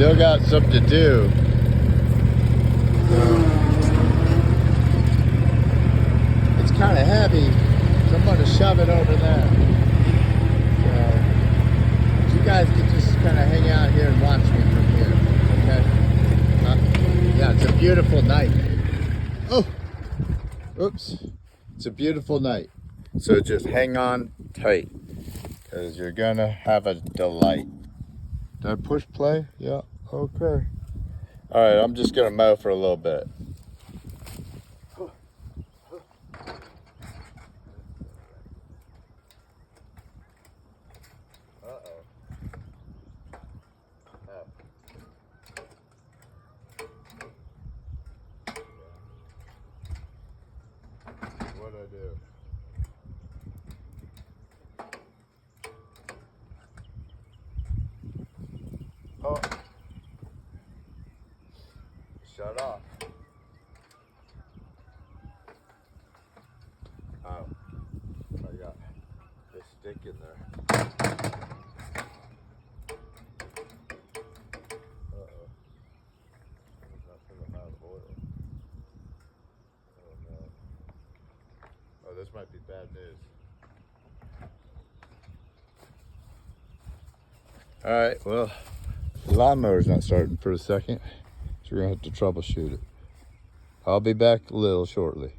still got something to do. It's kind of heavy, so I'm gonna shove it over there. So you guys can just kind of hang out here and watch me from here, okay? Yeah, it's a beautiful night. Oh, oops. It's a beautiful night. So just hang on tight, because you're gonna have a delight. Did I push play? Yeah, okay. All right, I'm just gonna mow for a little bit. What'd I do? Oh. Shut off. Oh. I got this stick in there. Uh-oh. There's nothing about oil. Oh no. Oh, this might be bad news. Alright, well, the lawnmower's not starting for a second, so we're gonna have to troubleshoot it. I'll be back a little shortly.